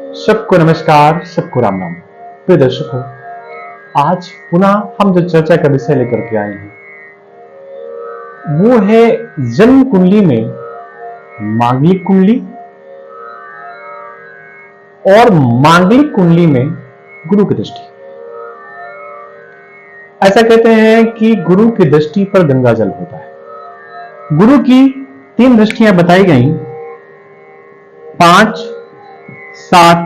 सबको नमस्कार, सबको राम राम। प्रिय दर्शकों, आज पुनः हम जो चर्चा का विषय लेकर के आए हैं वो है जन्म कुंडली में मांगलिक कुंडली और मांगलिक कुंडली में गुरु की दृष्टि। ऐसा कहते हैं कि गुरु की दृष्टि पर गंगा जल होता है। गुरु की 3 दृष्टियां बताई गई, 5, 7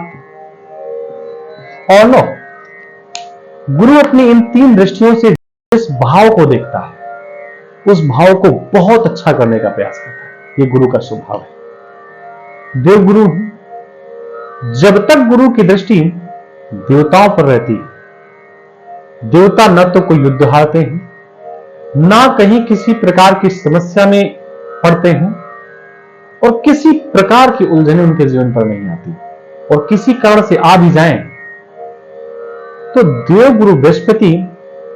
और 9। गुरु अपनी इन 3 दृष्टियों से जिस भाव को देखता है उस भाव को बहुत अच्छा करने का प्रयास करता है। यह गुरु का स्वभाव है। देवगुरु, जब तक गुरु की दृष्टि देवताओं पर रहती है, देवता न तो कोई युद्ध हारते हैं, ना कहीं किसी प्रकार की समस्या में पड़ते हैं और किसी प्रकार की उलझने उनके जीवन पर नहीं आती, और किसी कारण से आ भी जाएं तो देवगुरु बृहस्पति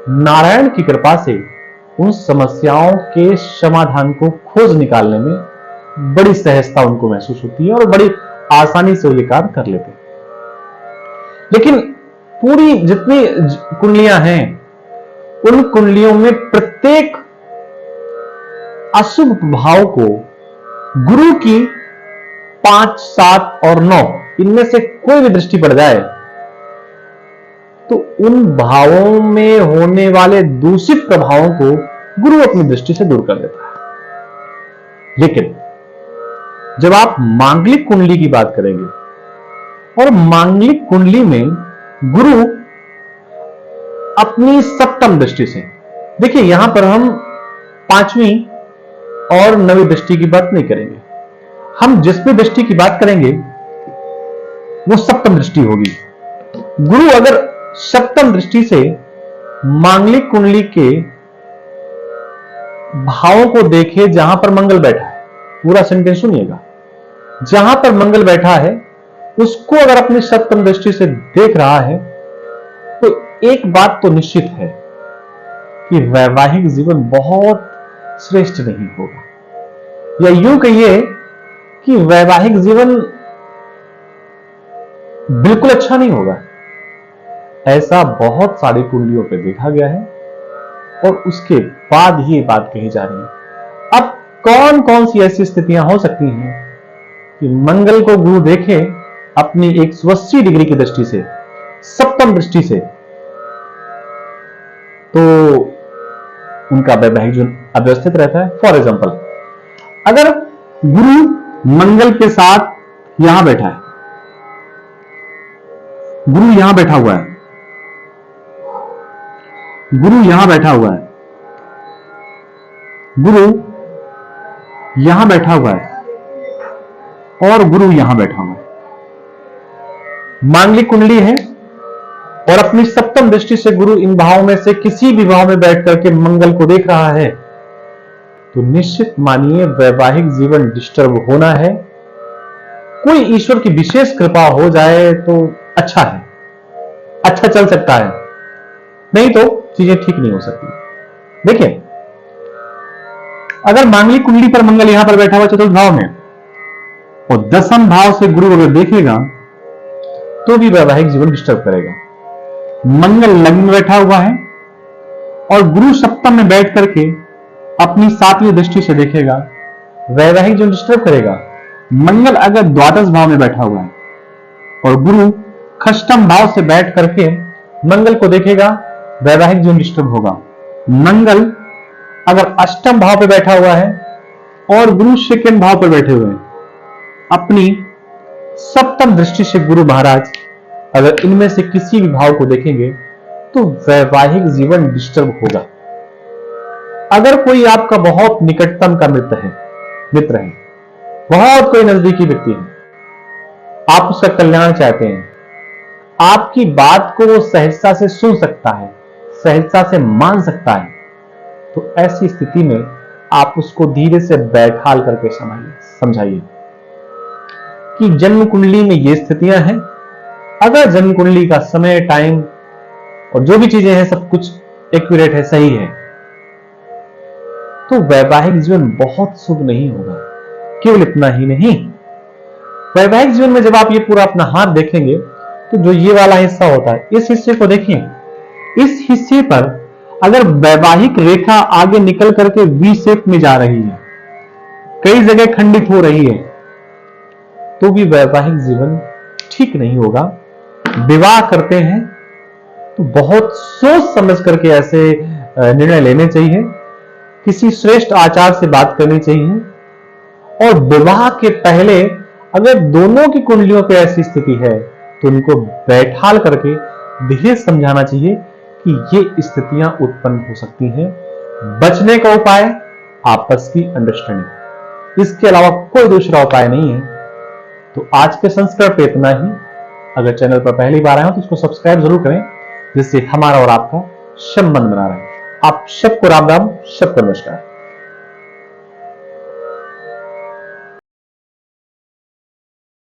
नारायण की कृपा से उन समस्याओं के समाधान को खोज निकालने में बड़ी सहजता उनको महसूस होती है और बड़ी आसानी से वो ये काम कर लेते हैं। लेकिन पूरी जितनी कुंडलियां हैं उन कुंडलियों में प्रत्येक अशुभ प्रभाव को गुरु की 5, 7 और 9 इनमें से कोई भी दृष्टि पड़ जाए तो उन भावों में होने वाले दूषित प्रभावों को गुरु अपनी दृष्टि से दूर कर देता है। लेकिन जब आप मांगलिक कुंडली की बात करेंगे और मांगलिक कुंडली में गुरु अपनी सप्तम दृष्टि से, देखिए यहां पर हम 5वीं और 9वीं दृष्टि की बात नहीं करेंगे। हम जिस भी दृष्टि की बात करेंगे वो सप्तम दृष्टि होगी। गुरु अगर सप्तम दृष्टि से मांगलिक कुंडली के भावों को देखे जहां पर मंगल बैठा है, पूरा सेंटेंस सुनिएगा, जहां पर मंगल बैठा है उसको अगर अपनी सप्तम दृष्टि से देख रहा है तो एक बात तो निश्चित है कि वैवाहिक जीवन बहुत श्रेष्ठ नहीं होगा, या यूं कहिए कि वैवाहिक जीवन बिल्कुल अच्छा नहीं होगा। ऐसा बहुत सारी कुंडलियों पे देखा गया है और उसके बाद ही बात कही जा रही है। अब कौन कौन सी ऐसी स्थितियां हो सकती हैं कि मंगल को गुरु देखे अपनी 180 डिग्री की दृष्टि से, सप्तम दृष्टि से, तो उनका वैवाहिक जीवन अव्यवस्थित रहता है। फॉर एग्जाम्पल, अगर गुरु मंगल के साथ यहां बैठा है, गुरु यहां बैठा हुआ है, गुरु यहां बैठा हुआ है, गुरु यहां बैठा हुआ है और गुरु यहां बैठा हुआ है, मांगलिक कुंडली है और अपनी सप्तम दृष्टि से गुरु इन भावों में से किसी भी भाव में बैठ करके मंगल को देख रहा है, तो निश्चित मानिए वैवाहिक जीवन डिस्टर्ब होना है। कोई ईश्वर की विशेष कृपा हो जाए तो अच्छा है, अच्छा चल सकता है, नहीं तो चीजें ठीक नहीं हो सकती। देखिए, अगर मांगलिक कुंडली पर मंगल यहां पर बैठा हुआ चतुर्थ भाव में और 10वें भाव से गुरु अगर देखेगा तो भी वैवाहिक जीवन डिस्टर्ब करेगा। मंगल लग्न में बैठा हुआ है और गुरु सप्तम में बैठ करके अपनी 7वीं दृष्टि से देखेगा, वैवाहिक जीवन डिस्टर्ब करेगा। मंगल अगर द्वादश भाव में बैठा हुआ है और गुरु षष्ठम भाव से बैठ करके मंगल को देखेगा, वैवाहिक जीवन डिस्टर्ब होगा। मंगल अगर अष्टम भाव पे बैठा हुआ है और गुरु सेकंड भाव पर बैठे हुए हैं, अपनी सप्तम दृष्टि से गुरु महाराज अगर इनमें से किसी भी भाव को देखेंगे तो वैवाहिक जीवन डिस्टर्ब होगा। अगर कोई आपका बहुत निकटतम का मित्र है, बहुत कोई नजदीकी व्यक्ति है, आप उसका कल्याण चाहते हैं, आपकी बात को वो सहजता से सुन सकता है, सहजता से मान सकता है, तो ऐसी स्थिति में आप उसको धीरे से बैठाल करके समझाइए कि जन्म कुंडली में ये स्थितियां हैं। अगर जन्म कुंडली का समय, टाइम और जो भी चीजें हैं सब कुछ एक्यूरेट है, सही है, तो वैवाहिक जीवन बहुत शुभ नहीं होगा। केवल इतना ही नहीं, वैवाहिक जीवन में जब आप ये पूरा अपना हाथ देखेंगे तो जो ये वाला हिस्सा होता है, इस हिस्से को देखिए, इस हिस्से पर अगर वैवाहिक रेखा आगे निकल करके वी शेप में जा रही है, कई जगह खंडित हो रही है, तो भी वैवाहिक जीवन ठीक नहीं होगा। विवाह करते हैं तो बहुत सोच समझ करके ऐसे निर्णय लेने चाहिए, किसी श्रेष्ठ आचार से बात करनी चाहिए, और विवाह के पहले अगर दोनों की कुंडलियों पे ऐसी स्थिति है तो उनको बैठाल करके धीरे समझाना चाहिए कि ये स्थितियां उत्पन्न हो सकती हैं। बचने का उपाय आपस की अंडरस्टैंडिंग, इसके अलावा कोई दूसरा उपाय नहीं है। तो आज के संस्करण पे इतना ही। अगर चैनल पर पहली बार आए हो तो इसको सब्सक्राइब जरूर करें, जिससे हमारा और आपका संबंध बना रहे। आप सबको राम राम, सबको नमस्कार।